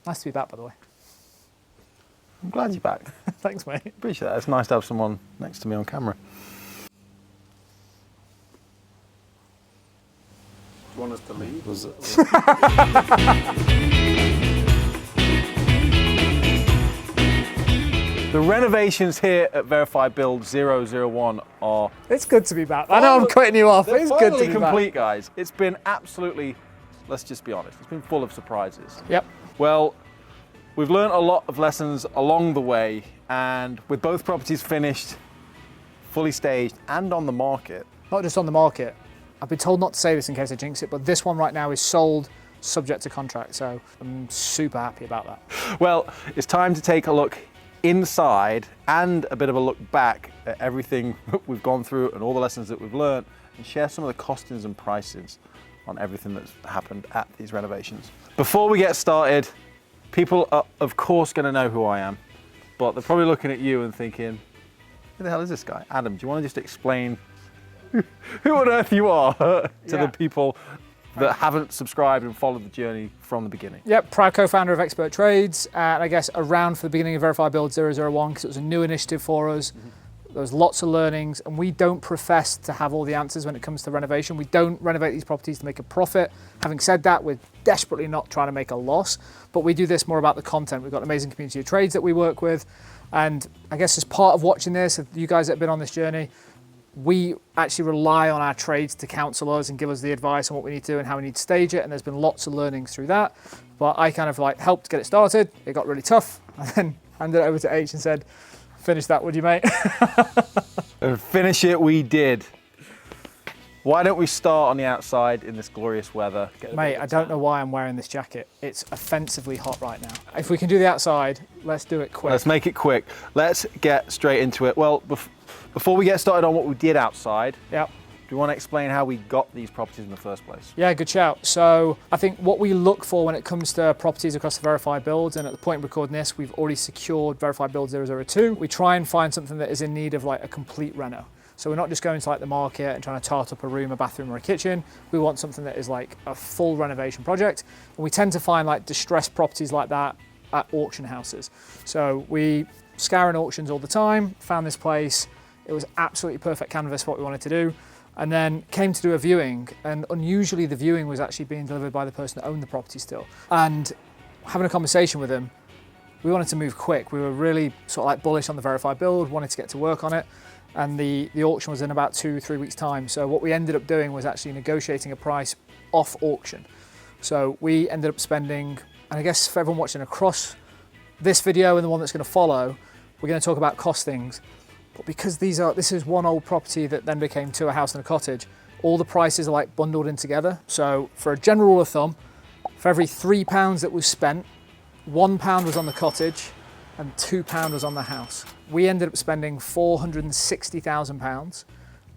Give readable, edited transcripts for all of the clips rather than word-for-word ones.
Nice to be back, by the way. I'm glad you're back. Thanks, mate. Appreciate that. It's nice to have someone next to me on camera. Do you want us to leave? The renovations here at Verify Build 001 are... It's good to be back. I know I'm cutting you off, but it's good to finally be complete, back. guys. It's been absolutely, let's just be honest, it's been full of surprises. Yep. Well, we've learned a lot of lessons along the way, and with both properties finished, fully staged, and on the market. Not just on the market. I've been told not to say this in case I jinx it, but this one right now is sold subject to contract, so I'm super happy about that. Well, it's time to take a look inside and a bit of a look back at everything we've gone through and all the lessons that we've learned, and share some of the costings and prices on everything that's happened at these renovations. Before we get started, people are of course going to know who I am, but they're probably looking at you and thinking, who the hell is this guy? Adam, do you want to just explain who on earth you are to the people that haven't subscribed and followed the journey from the beginning? Yep, proud co-founder of Expert Trades, and I guess around for the beginning of Verify Build 001 because it was a new initiative for us. There was lots of learnings, and we don't profess to have all the answers when it comes to renovation. We don't renovate these properties to make a profit. Having said that, we're desperately not trying to make a loss, but we do this more about the content. We've got an amazing community of trades that we work with, and I guess as part of watching this, you guys that have been on this journey, we actually rely on our trades to counsel us and give us the advice on what we need to do and how we need to stage it, and there's been lots of learnings through that. But I kind of like helped get it started. It got really tough, and then handed it over to H and said, finish that, would you, mate? And finish it we did. Why don't we start on the outside in this glorious weather? Mate, I don't know why I'm wearing this jacket. It's offensively hot right now. If we can do the outside, let's do it quick. Let's make it quick. Let's get straight into it. Well, before we get started on what we did outside, Yep. do you want to explain how we got these properties in the first place? Yeah, good shout. So I think what we look for when it comes to properties across the Verify Builds, and at the point of recording this, we've already secured Verify Build 002. We try and find something that is in need of like a complete reno. So we're not just going to like the market and trying to tart up a room, a bathroom or a kitchen. We want something that is like a full renovation project. And we tend to find like distressed properties like that at auction houses. So we scouring auctions all the time, found this place. It was absolutely perfect canvas for what we wanted to do. And then came to do a viewing, and unusually the viewing was actually being delivered by the person that owned the property still. And having a conversation with him, we wanted to move quick. We were really sort of like bullish on the Verify Build, wanted to get to work on it. And the auction was in about 2-3 weeks time. So what we ended up doing was actually negotiating a price off auction. So we ended up spending, and I guess for everyone watching across this video and the one that's going to follow, we're going to talk about costings. But because this is one old property that then became a house and a cottage, all the prices are like bundled in together. So for a general rule of thumb, for every £3 that was spent, £1 was on the cottage and £2 was on the house. We ended up spending £460,000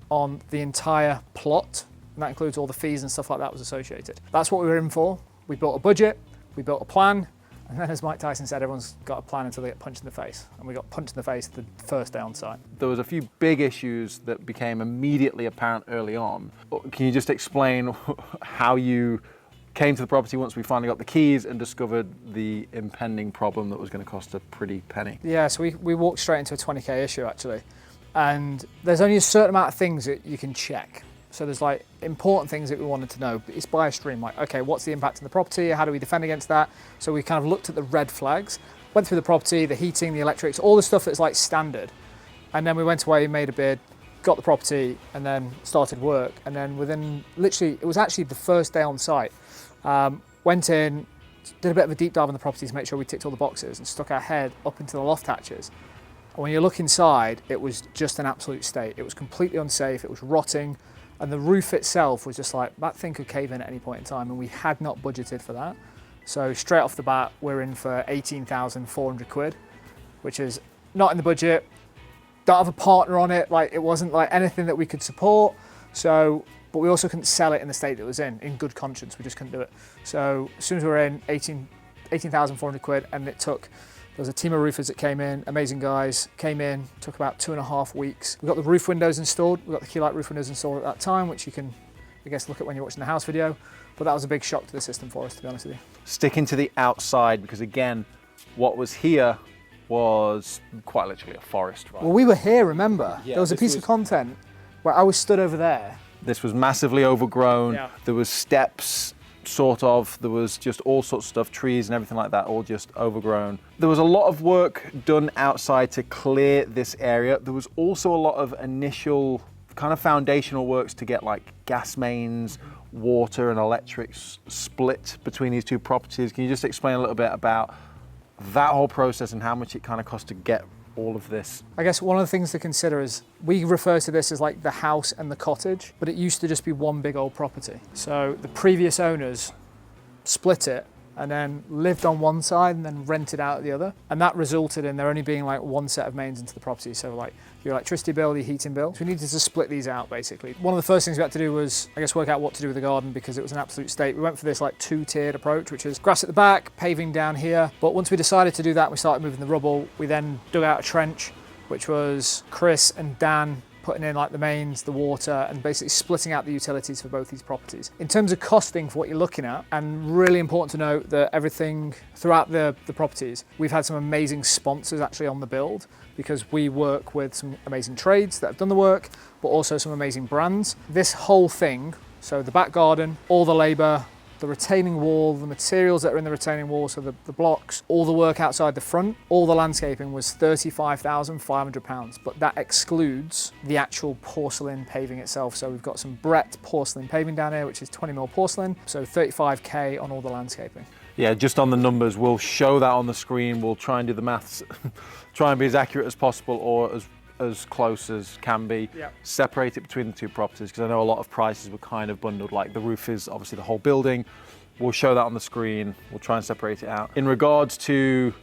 on the entire plot, and that includes all the fees and stuff like that was associated. That's what we were in for. We built a budget, we built a plan, and then as Mike Tyson said, everyone's got a plan until they get punched in the face. And we got punched in the face the first day on site. There was a few big issues that became immediately apparent early on. Can you just explain how you came to the property once we finally got the keys and discovered the impending problem that was going to cost a pretty penny? Yeah, so we walked straight into a 20k issue actually. And there's only a certain amount of things that you can check. So there's like important things that we wanted to know. It's by a stream, like, okay, what's the impact on the property? How do we defend against that? So we kind of looked at the red flags, went through the property, the heating, the electrics, all the stuff that's like standard. And then we went away, made a bid, got the property, and then started work. And then within, literally, it was actually the first day on site. Went in, did a bit of a deep dive on the property to make sure we ticked all the boxes and stuck our head up into the loft hatches. And when you look inside, it was just an absolute state. It was completely unsafe, it was rotting. And the roof itself was just like, that thing could cave in at any point in time, and we had not budgeted for that. So straight off the bat, we're in for 18,400 quid, which is not in the budget. Don't have a partner on it, like it wasn't like anything that we could support. So, but we also couldn't sell it in the state that it was in good conscience, we just couldn't do it. So as soon as we were in, 18,400 quid, and it took, there was a team of roofers that came in, amazing guys, came in, took about 2.5 weeks. We got the roof windows installed, we got the key light roof windows installed at that time, which you can I guess look at when you're watching the house video. But that was a big shock to the system for us, to be honest with you. Sticking to the outside, because again, what was here was quite literally a forest, right? Well, we were here, remember? Yeah, there was a piece of content where I was stood over there. This was massively overgrown. Yeah. There was steps, sort of. There was just all sorts of stuff, trees and everything like that, all just overgrown. There was a lot of work done outside to clear this area. There was also a lot of initial kind of foundational works to get like gas mains, water and electrics split between these two properties. Can you just explain a little bit about that whole process and how much it kind of cost to get all of this? I guess one of the things to consider is we refer to this as like the house and the cottage, but it used to just be one big old property. So the previous owners split it and then lived on one side and then rented out the other. And that resulted in there only being like one set of mains into the property. So like your electricity bill, your heating bill. So we needed to split these out basically. One of the first things we had to do was, I guess, work out what to do with the garden because it was an absolute state. We went for this like two-tiered approach, which is grass at the back, paving down here. But once we decided to do that, we started moving the rubble. We then dug out a trench, which was Chris and Dan putting in like the mains, the water, and basically splitting out the utilities for both these properties. In terms of costing for what you're looking at, and really important to note that everything throughout the properties, we've had some amazing sponsors actually on the build because we work with some amazing trades that have done the work, but also some amazing brands. This whole thing, so the back garden, all the labour, the retaining wall, the materials that are in the retaining wall, so the blocks, all the work outside the front, all the landscaping was £35,500, but that excludes the actual porcelain paving itself. So we've got some Brett porcelain paving down here, which is 20mm porcelain, so 35k on all the landscaping. Yeah, just on the numbers, we'll show that on the screen. We'll try and do the maths, try and be as accurate as possible or as close as can be. Yep. Separate it between the two properties because I know a lot of prices were kind of bundled, like the roof is obviously the whole building. We'll show that on the screen. We'll try and separate it out. In regards to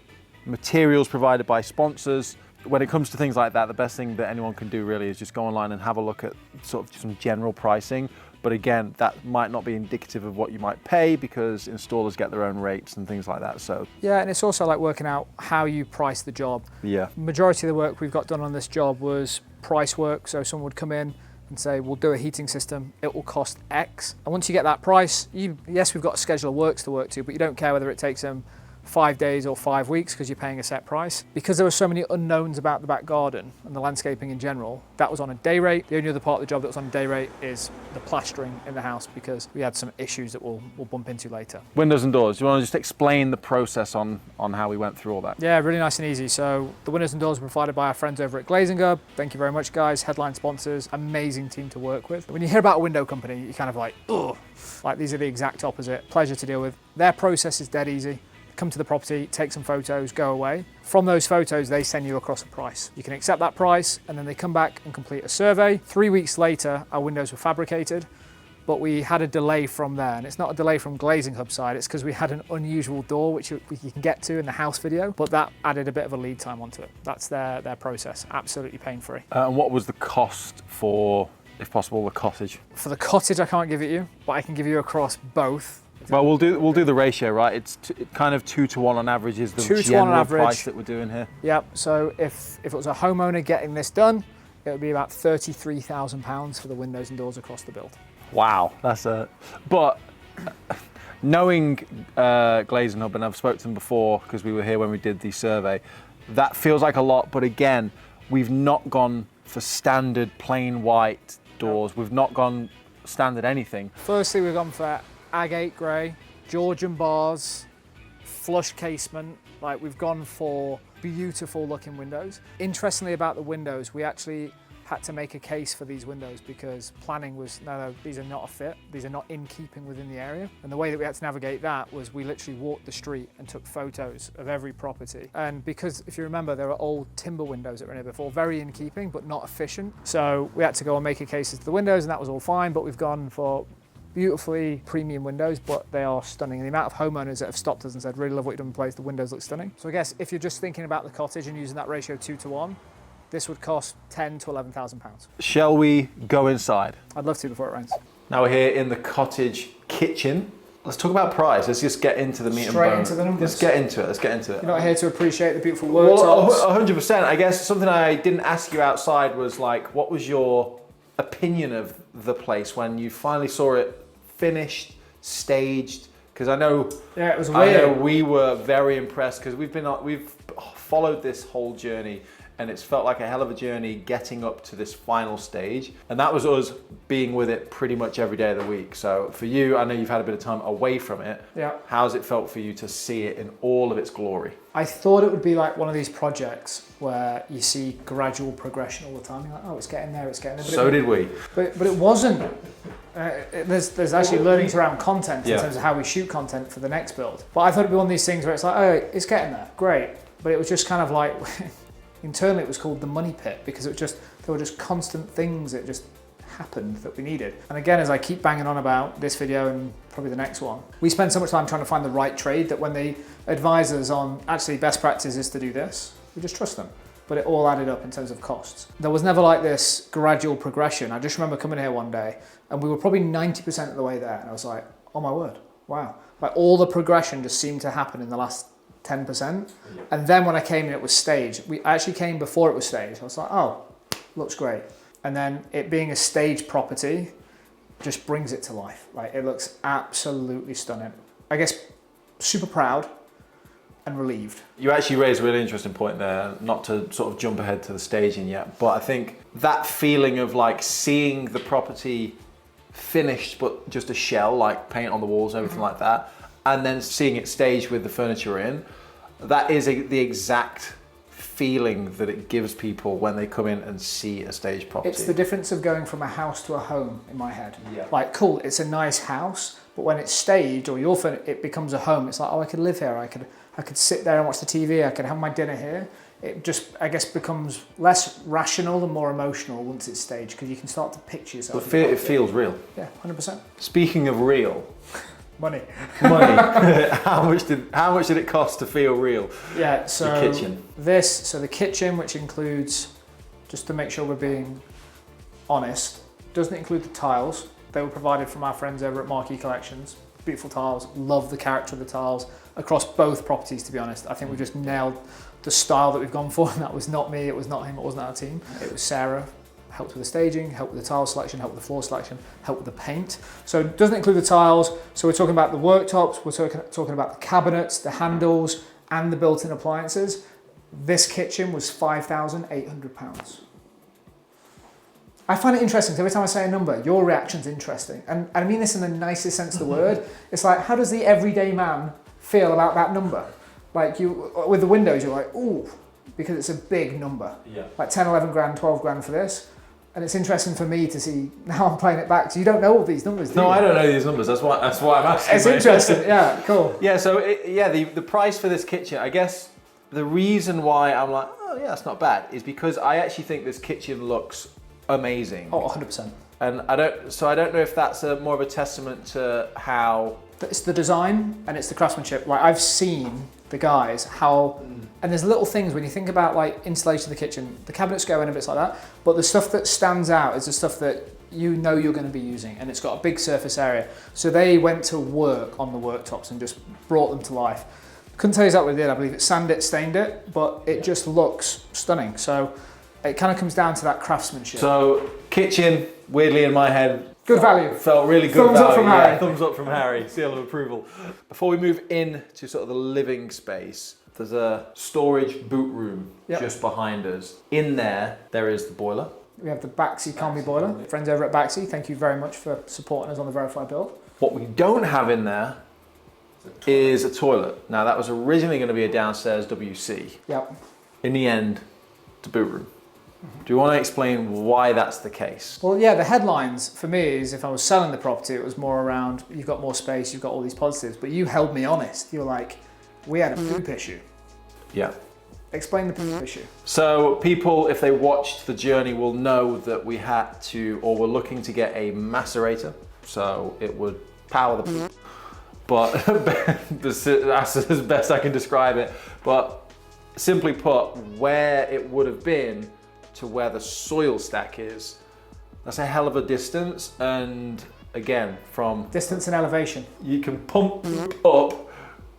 materials provided by sponsors, when it comes to things like that, the best thing that anyone can do really is just go online and have a look at sort of some general pricing. But again, that might not be indicative of what you might pay because installers get their own rates and things like that. So yeah, and it's also like working out how you price the job. yeah, Majority of the work we've got done on this job was price work. So someone would come in and say, we'll do a heating system, it will cost X. And once you get that price, yes, we've got a schedule of works to work to, but you don't care whether it takes them 5 days or 5 weeks because you're paying a set price. Because there were so many unknowns about the back garden and the landscaping in general, that was on a day rate. The only other part of the job that was on a day rate is the plastering in the house because we had some issues that we'll bump into later. windows and doors. Do you want to just explain the process on how we went through all that? Yeah, really nice and easy. So the windows and doors were provided by our friends over at Glazinger. Thank you very much, guys. Headline sponsors, amazing team to work with. When you hear about a window company, you're kind of like, ugh. Like these are the exact opposite. Pleasure to deal with. Their process is dead easy. Come to the property, take some photos, go away. From those photos, they send you across a price. You can accept that price, and then they come back and complete a survey. 3 weeks later, our windows were fabricated, but we had a delay from there. And it's not a delay from Glazing Hub side, it's because we had an unusual door, which you can get to in the house video, but that added a bit of a lead time onto it. That's their process, absolutely pain-free. And what was the cost for, if possible, the cottage? For the cottage, I can't give it you, but I can give you across both. Well, we'll do the ratio, right? It's kind of 2 to 1 on average is the 2 to 1 on general average. price that we're doing here. Yep, so if it was a homeowner getting this done, it would be about £33,000 for the windows and doors across the build. Wow, but knowing Glazing Hub, and I've spoken to them before because we were here when we did the survey, that feels like a lot, but again, we've not gone for standard plain white doors. We've not gone standard anything. Firstly, we've gone for agate grey, Georgian bars, flush casement. Like we've gone for beautiful looking windows. Interestingly about the windows, we actually had to make a case for these windows because planning was, no, these are not a fit. These are not in keeping within the area. And the way that we had to navigate that was we literally walked the street and took photos of every property. And because if you remember, there are old timber windows that were in here before, very in keeping, but not efficient. So we had to go and make a case to the windows and that was all fine, but we've gone for beautifully premium windows, but they are stunning. The amount of homeowners that have stopped us and said, really love what you've done in place, the windows look stunning. So I guess if you're just thinking about the cottage and using that ratio 2 to 1, this would cost £10,000 to £11,000. Shall we go inside? I'd love to before it rains. Now we're here in the cottage kitchen. Let's talk about price. Let's just get into the meat Straight and bone. into the numbers. Let's get into it. Let's get into it. You're not here to appreciate the beautiful Well, worktops. 100%. I guess something I didn't ask you outside was like, what was your opinion of the place when you finally saw it finished, staged? Because I know, yeah, it was I know weird. we were very impressed because we've followed this whole journey, and it's felt like a hell of a journey getting up to this final stage. And that was us being with it pretty much every day of the week. So for you, I know you've had a bit of time away from it. Yeah. How's it felt for you to see it in all of its glory? I thought it would be like one of these projects where you see gradual progression all the time. You're like, oh, it's getting there, it's getting there. So did we. But it wasn't. There's actually learnings around content in Yeah. terms of how we shoot content for the next build. But I thought it'd be one of these things where it's like, oh, it's getting there, great. But it was just kind of like, internally it was called the money pit, because there were just constant things that just happened that we needed. And again, as I keep banging on about this video and probably the next one, we spend so much time trying to find the right trade that when they advise us on actually best practice is to do this, we just trust them. But it all added up in terms of costs. There was never like this gradual progression. I just remember coming here one day and we were probably 90% of the way there. And I was like, oh my word, wow. Like all the progression just seemed to happen in the last 10%. And then when I came in, it was staged. I actually came before it was staged. I was like, oh, looks great. And then it being a staged property just brings it to life. Like it looks absolutely stunning. I guess super proud and relieved. You actually raised a really interesting point there, not to sort of jump ahead to the staging yet, but I think that feeling of like seeing the property finished but just a shell, like paint on the walls, everything like that, and then seeing it staged with the furniture in, that is the exact feeling that it gives people when they come in and see a staged property. It's the difference of going from a house to a home in my head. Yeah. Like, cool, it's a nice house, but when it's staged or it becomes a home, it's like, oh, I could live here, I could sit there and watch the TV, I could have my dinner here. It just, I guess, becomes less rational and more emotional once it's staged, because you can start to picture yourself. It feels real. Yeah, 100%. Speaking of real, Money. how much did it cost to feel real? Yeah, so the kitchen. So the kitchen, which includes, just to make sure we're being honest, doesn't include the tiles. They were provided from our friends over at Marquee Collections. Beautiful tiles, love the character of the tiles across both properties, to be honest. I think we just nailed the style that we've gone for, and that was not me, it was not him, it wasn't our team. It was Sarah. Helped with the staging, helped with the tile selection, helped with the floor selection, helped with the paint. So it doesn't include the tiles. So we're talking about the worktops, we're talking about the cabinets, the handles, and the built-in appliances. This kitchen was £5,800. I find it interesting, because every time I say a number, your reaction's interesting. And I mean this in the nicest sense of the word. It's like, how does the everyday man feel about that number? Like with the windows, you're like, ooh, because it's a big number. Yeah. Like 10, 11 grand, 12 grand for this. And it's interesting for me to see, now I'm playing it back, so you don't know all these numbers, do you? No, I don't know these numbers, that's why I'm asking. It's interesting, yeah, cool. Yeah, so the price for this kitchen, I guess the reason why I'm like, oh yeah, that's not bad, is because I actually think this kitchen looks amazing. Oh, 100%. And I don't know if that's more of a testament to how... It's the design and it's the craftsmanship. Like I've seen the guys, how, and there's little things when you think about like installation of the kitchen, the cabinets go in and bits like that, but the stuff that stands out is the stuff that you know you're going to be using, and it's got a big surface area. So they went to work on the worktops and just brought them to life. Couldn't tell you exactly what they did. I believe it sanded it, stained it, but it just looks stunning. So it kind of comes down to that craftsmanship. So kitchen, weirdly in my head, Good value. Felt really good Thumbs value. up from Yeah, Harry. thumbs up from Harry, seal of approval. Before we move in to sort of the living space, there's a storage boot room just behind us. In there is the boiler. We have the Baxi combi boiler. Friends over at Baxi, thank you very much for supporting us on the Verified build. What we don't have in there is a toilet. Now that was originally going to be a downstairs WC. Yep. In the end, it's a boot room. Do you want to explain why that's the case? Well, yeah, the headlines for me is if I was selling the property, it was more around, you've got more space, you've got all these positives, but you held me honest. You were like, we had a poop issue. Yeah. Explain the poop issue. So people, if they watched the journey, will know that we had to, or were looking to get a macerator, so it would power the poop. But that's as best I can describe it. But simply put, where it would have been to where the soil stack is, that's a hell of a distance. And again, from distance and elevation. you can pump up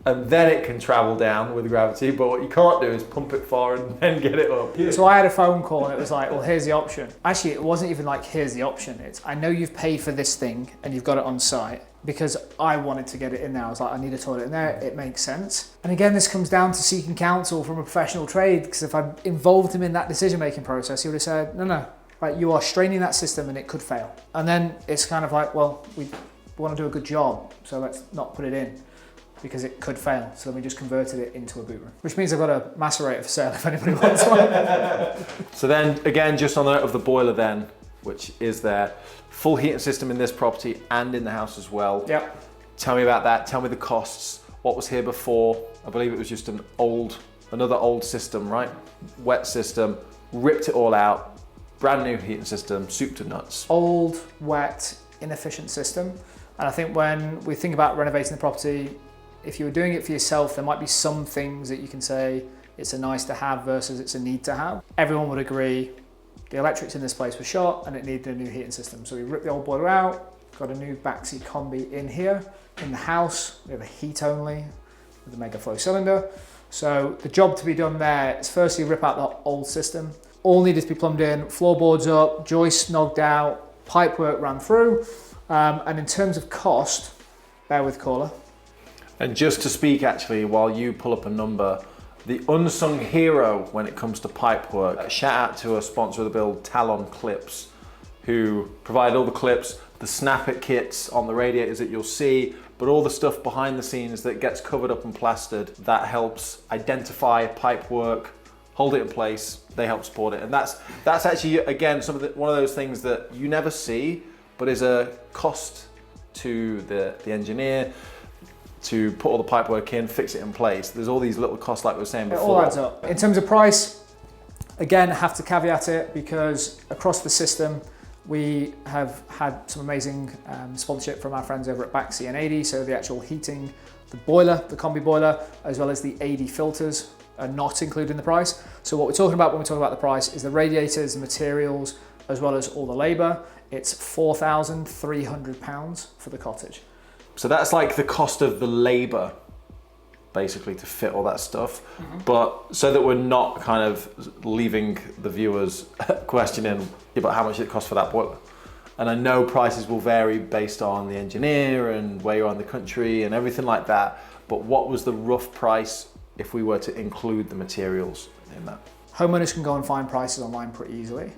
and then it can travel down with gravity, but what you can't do is pump it far and then get it up. So I had a phone call and it was like, well, here's the option. Actually, it wasn't even like, here's the option. It's, I know you've paid for this thing and you've got it on site, because I wanted to get it in there. I was like, I need a toilet in there. It makes sense. And again, this comes down to seeking counsel from a professional trade, because if I involved him in that decision-making process, he would have said, no, right, you are straining that system and it could fail. And then it's kind of like, well, we want to do a good job, so let's not put it in, because it could fail. So then we just converted it into a boot room, which means I've got a macerator for sale if anybody wants one. So then again, just on the note of the boiler then, which is there, full heating system in this property and in the house as well. Yep. Tell me about that, tell me the costs. What was here before? I believe it was just another old system, right? Wet system, ripped it all out, brand new heating system, soup to nuts. Old, wet, inefficient system. And I think when we think about renovating the property, if you were doing it for yourself, there might be some things that you can say it's a nice to have versus it's a need to have. Everyone would agree the electrics in this place were shot and it needed a new heating system. So we ripped the old boiler out, got a new backseat combi in here. In the house, we have a heat only with a mega flow cylinder. So the job to be done there is firstly rip out the old system. All needed to be plumbed in, floorboards up, joists knocked out, pipe work ran through. And in terms of cost, bear with caller. And just to speak actually, while you pull up a number, the unsung hero when it comes to pipe work, shout out to a sponsor of the build, Talon Clips, who provide all the clips, the snap it kits on the radiators that you'll see, but all the stuff behind the scenes that gets covered up and plastered, that helps identify pipe work, hold it in place, they help support it. And that's actually, again, one of those things that you never see, but is a cost to the engineer, to put all the pipe work in, fix it in place. There's all these little costs like we were saying before. It all adds up. In terms of price, again, I have to caveat it because across the system, we have had some amazing sponsorship from our friends over at Baxi and 80. So the actual heating, the boiler, the combi boiler, as well as the 80 filters are not included in the price. So what we're talking about when we talk about the price is the radiators, the materials, as well as all the labor. It's £4,300 for the cottage. So that's like the cost of the labor, basically, to fit all that stuff. Mm-hmm. But so that we're not kind of leaving the viewers questioning about how much it costs for that boiler. And I know prices will vary based on the engineer and where you are in the country and everything like that. But what was the rough price if we were to include the materials in that? Homeowners can go and find prices online pretty easily.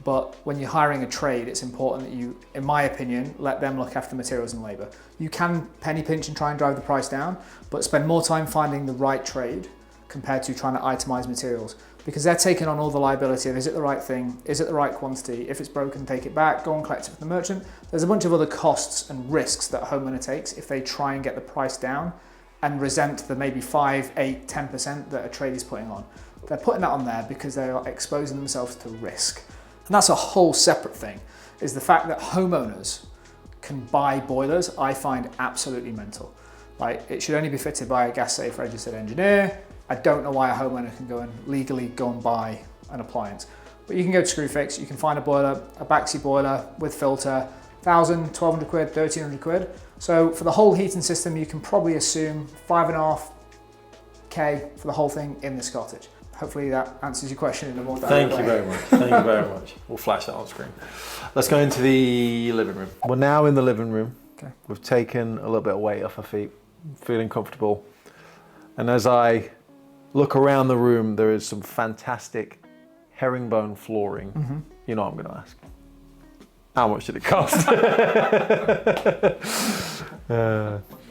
But when you're hiring a trade, it's important that you, in my opinion, let them look after materials and labor. You can penny pinch and try and drive the price down, but spend more time finding the right trade compared to trying to itemize materials, because they're taking on all the liability of, is it the right thing? Is it the right quantity? If it's broken, take it back, go and collect it from the merchant. There's a bunch of other costs and risks that a homeowner takes if they try and get the price down and resent the maybe 5, 8, 10% that a trade is putting on. They're putting that on there because they are exposing themselves to risk. And that's a whole separate thing, is the fact that homeowners can buy boilers, I find absolutely mental. Like, it should only be fitted by a gas safe registered engineer. I don't know why a homeowner can go and legally go and buy an appliance. But you can go to Screwfix, you can find a boiler, a Baxi boiler with filter, 1,000, 1,200 quid, 1,300 quid. So for the whole heating system, you can probably assume 5.5K for the whole thing in this cottage. Hopefully that answers your question in a more direct way. Thank you very much. Thank you very much. We'll flash that on screen. Let's go into the living room. We're now in the living room. Okay. We've taken a little bit of weight off our feet, feeling comfortable. And as I look around the room, there is some fantastic herringbone flooring. Mm-hmm. You know what I'm going to ask. How much did it cost?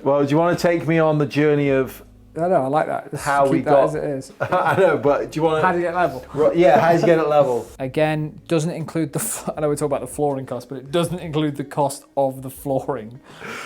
Well, do you want to take me on the journey of I like that. Just how keep we that got as it is. I know, but do you want to? How do you get level? Yeah, how do you get it level? Again, doesn't include the. I know we talk about the flooring cost, but it doesn't include the cost of the flooring.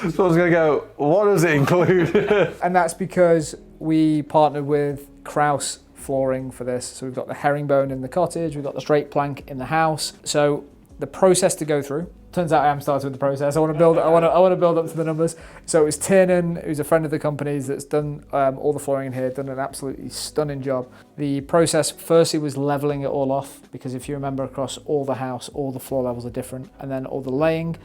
So I was going to go, what does it include? And that's because we partnered with Kraus Flooring for this. So we've got the herringbone in the cottage, we've got the straight plank in the house. So the process to go through. Turns out I am starting with the process. I want to build up to the numbers. So it was Tiernan, who's a friend of the company's, that's done all the flooring in here, done an absolutely stunning job. The process firstly was leveling it all off, because if you remember, across all the house, all the floor levels are different. And then all the laying,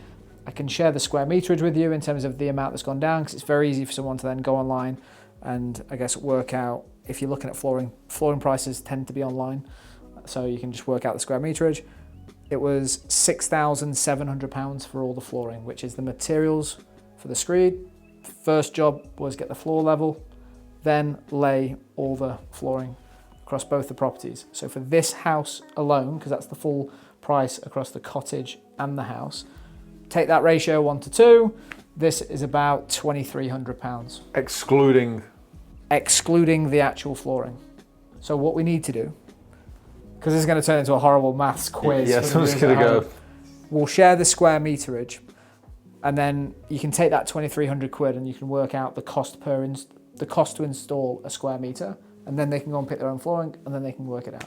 I can share the square meterage with you in terms of the amount that's gone down, because it's very easy for someone to then go online and I guess work out, if you're looking at flooring prices tend to be online, so you can just work out the square meterage. It was £6,700 for all the flooring, which is the materials for the screed. First job was get the floor level, then lay all the flooring across both the properties. So for this house alone, because that's the full price across the cottage and the house, take that ratio 1 to 2, this is about £2,300. Excluding the actual flooring. So what we need to do, because this is going to turn into a horrible maths quiz. Yeah, someone's going to go. We'll share the square meterage, and then you can take that 2,300 quid and you can work out the cost to install a square meter, and then they can go and pick their own flooring, and then they can work it out.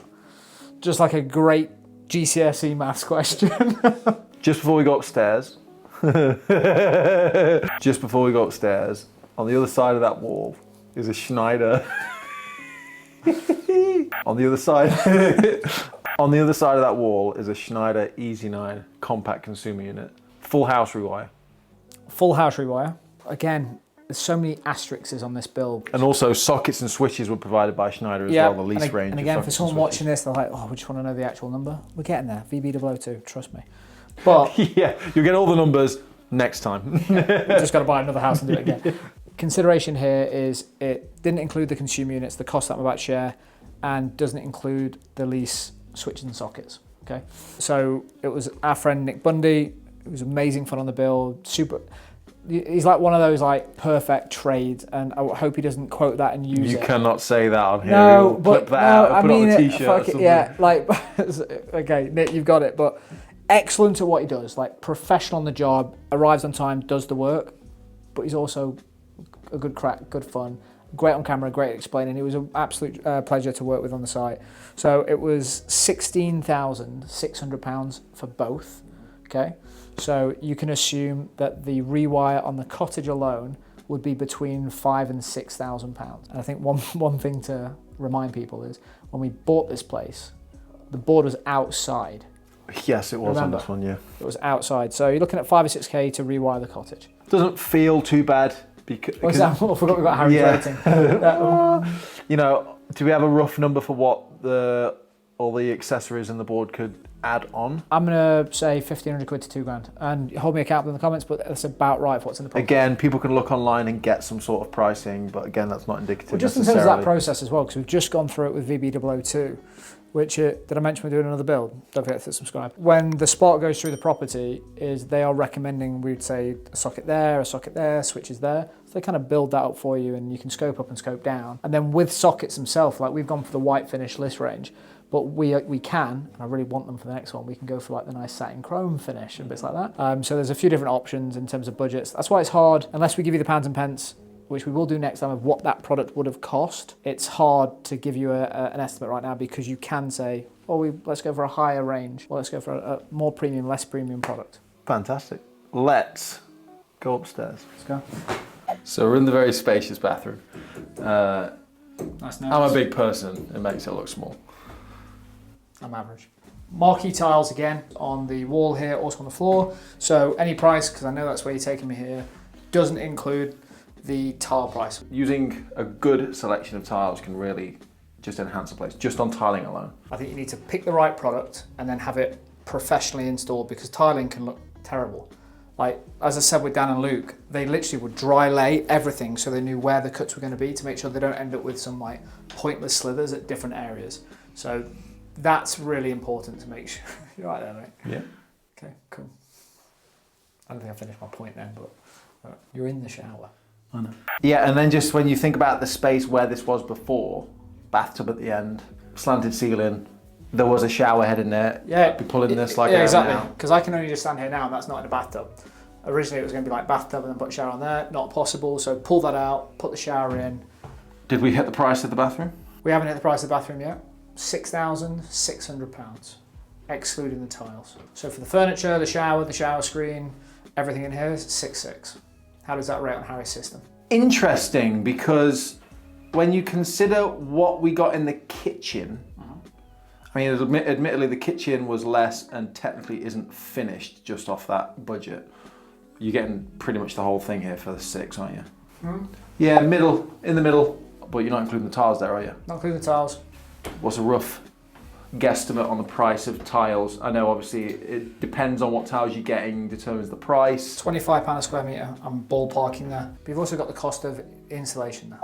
Just like a great GCSE maths question. Just before we go upstairs, on the other side of that wall is a Schneider. On the other side of that wall is a Schneider Easy 9 compact consumer unit. Full house rewire. Full house rewire. Again, there's so many asterisks on this build. And also sockets and switches were provided by Schneider as well, the lease range. And again, for someone watching this, they're like, oh, we just want to know the actual number. We're getting there, VB002, trust me. But yeah, you'll get all the numbers next time. We've just got to buy another house and do it again. Consideration here is it didn't include the consumer units, the cost that I'm about to share, and doesn't include the lease switches and sockets. Okay, so it was our friend Nick Bundy. It was amazing fun on the build. Super. He's like one of those like perfect trades, and I hope he doesn't quote that and use it. You cannot say that on here. No, but clip that out and put it on a t-shirt. Yeah, like okay, Nick, you've got it. But excellent at what he does. Like professional on the job, arrives on time, does the work, but he's also a good crack, good fun, great on camera, great at explaining. It was an absolute pleasure to work with on the site. So it was £16,600 for both. Okay, so you can assume that the rewire on the cottage alone would be between £5,000 and £6,000. And I think one thing to remind people is when we bought this place, the board was outside. Yes, it was. Remember, on this one, yeah. It was outside. So you're looking at 5 or 6K to rewire the cottage. Doesn't feel too bad. What's that? I forgot we got Harry's rating. You know, do we have a rough number for what all the accessories in the board could add on? I'm going to say 1,500 quid to £2,000. And hold me accountable in the comments, but that's about right for what's in the property. Again, people can look online and get some sort of pricing, but again, that's not indicative. Well, just in terms of that process as well, because we've just gone through it with VB002, which, did I mention we're doing another build? Don't forget to subscribe. When the spark goes through the property, is they are recommending, we'd say, a socket there, switches there. So they kind of build that up for you, and you can scope up and scope down. And then with sockets themselves, like we've gone for the white finish list range, but we can, and I really want them for the next one, we can go for like the nice satin chrome finish and bits like that. So there's a few different options in terms of budgets. That's why it's hard, unless we give you the pounds and pence, which we will do next time, of what that product would have cost. It's hard to give you an estimate right now, because you can say, oh, let's go for a higher range, or let's go for a more premium, less premium product. Fantastic. Let's go upstairs. Let's go. So we're in the very spacious bathroom. Nice. I'm a big person, it makes it look small. I'm average. Marquee tiles again on the wall here, also on the floor. So any price, because I know that's where you're taking me here, doesn't include the tile price. Using a good selection of tiles can really just enhance a place, just on tiling alone. I think you need to pick the right product and then have it professionally installed, because tiling can look terrible. Like, as I said with Dan and Luke, they literally would dry lay everything so they knew where the cuts were going to be, to make sure they don't end up with some like pointless slithers at different areas. So that's really important to make sure. You're right there, mate. Yeah. Okay, cool. I don't think I finished my point then, but you're in the shower. I know. Yeah, and then just when you think about the space where this was before, bathtub at the end, slanted ceiling, there was a shower head in there. Yeah. I'd be pulling this like exactly. Because I can only just stand here now, and that's not in a bathtub. Originally it was going to be like bathtub and then put a shower on there. Not possible, so pull that out, put the shower in. Did we hit the price of the bathroom? We haven't hit the price of the bathroom yet. £6,600, excluding the tiles. So for the furniture, the shower screen, everything in here is 6,600. How does that rate on Harry's system? Interesting, because when you consider what we got in the kitchen, I mean, admittedly the kitchen was less and technically isn't finished just off that budget. You're getting pretty much the whole thing here for the 6, aren't you? Yeah, in the middle, but you're not including the tiles there, are you? Not including the tiles. What's a rough guesstimate on the price of tiles? I know obviously it depends on what tiles you're getting, determines the price. £25 a square metre, I'm ballparking there. But you've also got the cost of insulation there.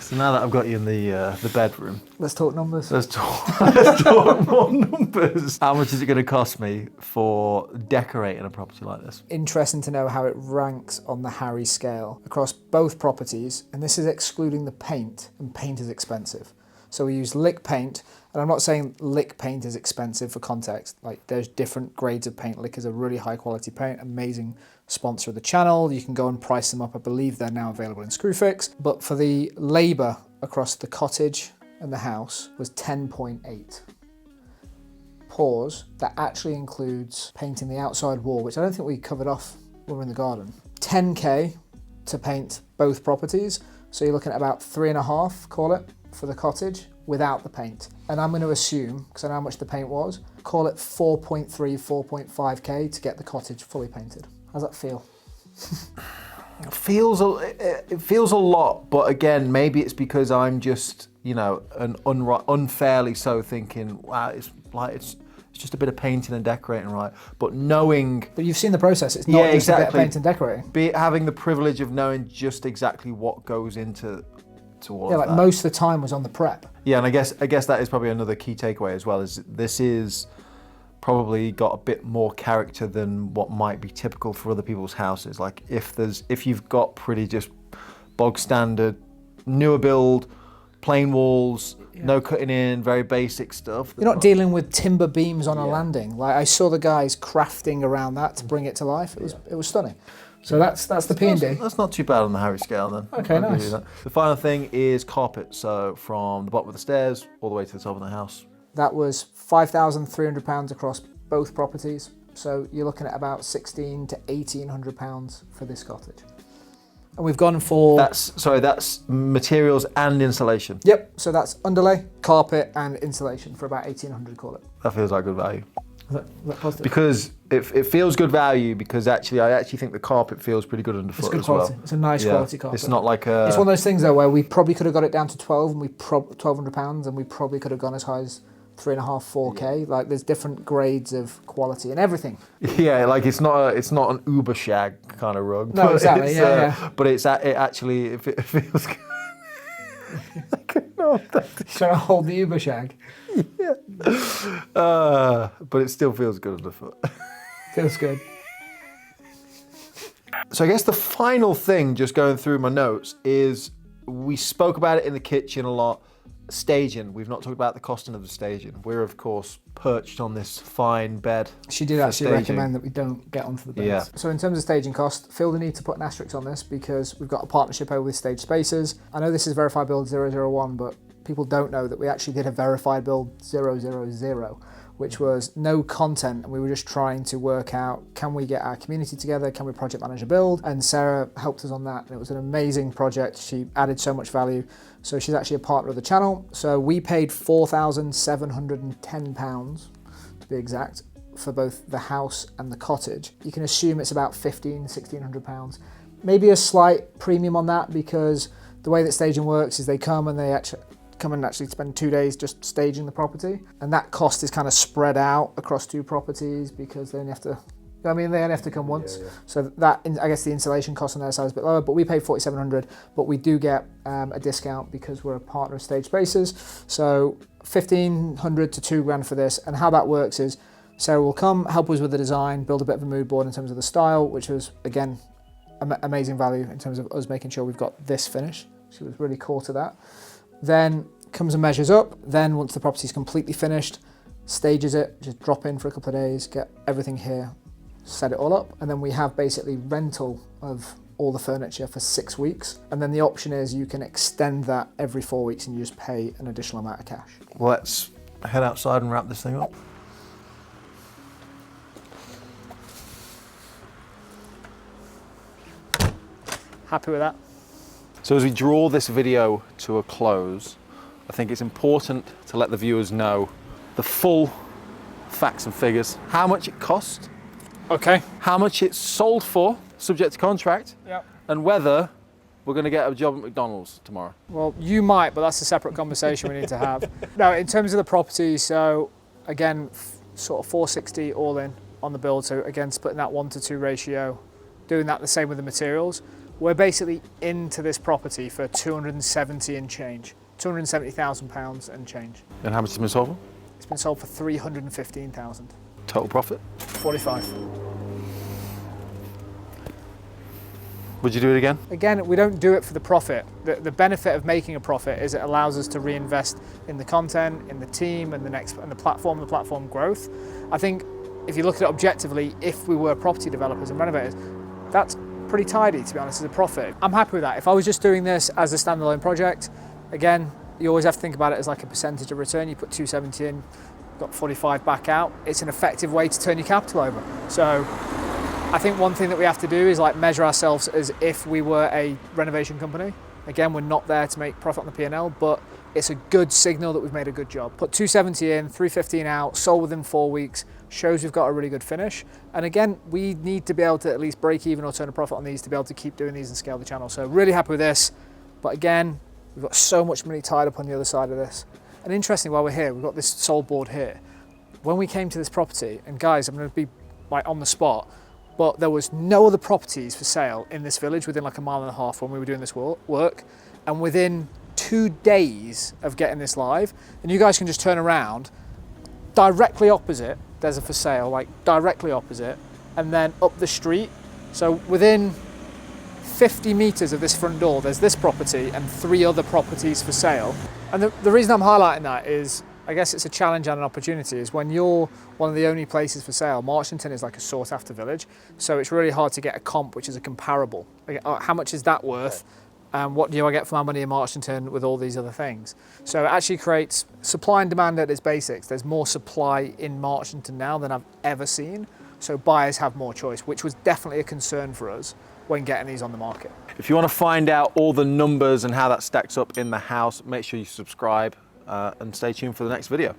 So now that I've got you in the bedroom, Let's talk numbers. let's talk more numbers. How much is it going to cost me for decorating a property like this? Interesting to know how it ranks on the Harry scale across both properties, and this is excluding the paint, and paint is expensive. So we use lick paint, and I'm not saying lick paint is expensive for context, like there's different grades of paint. Lick is a really high quality paint, amazing sponsor of the channel. You can go and price them up. I believe they're now available in Screwfix. But for the labour across the cottage and the house was 10.8. Pause, that actually includes painting the outside wall, which I don't think we covered off when we were in the garden. 10k to paint both properties. So you're looking at about 3.5, call it, for the cottage without the paint. And I'm going to assume, because I know how much the paint was, call it 4.3, 4.5k to get the cottage fully painted. How's that feel? It feels a lot, but again, maybe it's because I'm just, you know, unfairly so thinking, wow, it's just a bit of painting and decorating, right? But knowing... But you've seen the process, it's not just a bit of paint and decorating. Having the privilege of knowing just exactly what goes into all of like that. most of the time was on the prep. Yeah, and I guess that is probably another key takeaway as well, is this is probably got a bit more character than what might be typical for other people's houses. Like if you've got pretty just bog standard, newer build, plain walls, no cutting in, very basic stuff. You're not dealing with timber beams on a landing. Like I saw the guys crafting around that to bring it to life. It was stunning. So that's the P&D. That's not too bad on the Harry scale then. Okay, nice. The final thing is carpet. So from the bottom of the stairs all the way to the top of the house. That was £5,300 across both properties. So you're looking at about £1,600 to £1,800 for this cottage. And we've gone for... That's materials and insulation. Yep, so that's underlay, carpet and insulation for about £1,800, call it. That feels like good value. Is that positive? Because it feels good value because I actually think the carpet feels pretty good underfoot it's good as quality. well. It's a nice quality carpet. It's not like a... It's one of those things though where we probably could have got it down to £1,200 and we probably could have gone as high as 3.5, 4k. Like there's different grades of quality and everything. Yeah, like it's not an Uber shag kind of rug. No, exactly. But it feels good. Trying to hold the Uber shag. Yeah. But it still feels good underfoot. Feels good. So I guess the final thing, just going through my notes, is we spoke about it in the kitchen a lot. Staging. We've not talked about the costing of the staging. We're of course perched on this fine bed. She did actually recommend that we don't get onto the beds. Yeah. So in terms of staging cost, feel the need to put an asterisk on this because we've got a partnership over with Stage Spaces. I know this is Verified Build 001, but people don't know that we actually did a Verified Build 000, which was no content, and we were just trying to work out, can we get our community together, can we project manage a build? And Sarah helped us on that, and it was an amazing project. She added so much value. So she's actually a partner of the channel. So we paid £4,710, to be exact, for both the house and the cottage. You can assume it's about £1,600. Maybe a slight premium on that because the way that staging works is they come and actually spend 2 days just staging the property, and that cost is kind of spread out across two properties because they only have to, they only have to come once. Yeah. So that, I guess the insulation cost on their side is a bit lower, but we paid $4,700, but we do get a discount because we're a partner of Stage Spaces. So $1,500 to £2,000 for this, and how that works is Sarah will come, help us with the design, build a bit of a mood board in terms of the style, which was again amazing value in terms of us making sure we've got this finish. She was really core to that. Then comes and measures up. Then once the property's completely finished, stages it, just drop in for a couple of days, get everything here, set it all up. And then we have basically rental of all the furniture for 6 weeks. And then the option is you can extend that every 4 weeks and you just pay an additional amount of cash. Let's head outside and wrap this thing up. Happy with that? So as we draw this video to a close, I think it's important to let the viewers know the full facts and figures, how much it cost, okay, how much it's sold for, subject to contract, Yep. and whether we're going to get a job at McDonald's tomorrow. Well, you might, but that's a separate conversation we need to have. No, in terms of the property, so again, sort of 460 all in on the build. So again, splitting that 1-to-2 ratio, doing that the same with the materials. We're basically into this property for 270 and change, £270,000 and change. And how much has it been sold for? It's been sold for 315,000. Total profit? 45. Would you do it again? Again, we don't do it for the profit. The benefit of making a profit is it allows us to reinvest in the content, in the team, and the platform growth. I think if you look at it objectively, if we were property developers and renovators, that's pretty tidy, to be honest, as a profit. I'm happy with that. If I was just doing this as a standalone project, again, you always have to think about it as like a percentage of return. You put 270 in, got 45 back out. It's an effective way to turn your capital over. So I think one thing that we have to do is like measure ourselves as if we were a renovation company. Again, we're not there to make profit on the P&L, but it's a good signal that we've made a good job. Put 270 in, 315 out, sold within 4 weeks, shows we've got a really good finish. And again, we need to be able to at least break even or turn a profit on these to be able to keep doing these and scale the channel. So really happy with this. But again, we've got so much money tied up on the other side of this. And interestingly, while we're here, we've got this sold board here. When we came to this property, and guys, I'm going to be like on the spot, but there was no other properties for sale in this village within like a mile and a half when we were doing this work. And within 2 days of getting this live, and you guys can just turn around, directly opposite, there's a for sale, like directly opposite, and then up the street. So within 50 meters of this front door, there's this property and 3 other properties for sale. And the reason I'm highlighting that is, I guess it's a challenge and an opportunity, is when you're one of the only places for sale, Marchington is like a sought after village. So it's really hard to get a comp, which is a comparable. Like, how much is that worth? What do I get for my money in Marchington with all these other things? So it actually creates supply and demand at its basics. There's more supply in Marchington now than I've ever seen. So buyers have more choice, which was definitely a concern for us when getting these on the market. If you want to find out all the numbers and how that stacks up in the house, make sure you subscribe and stay tuned for the next video.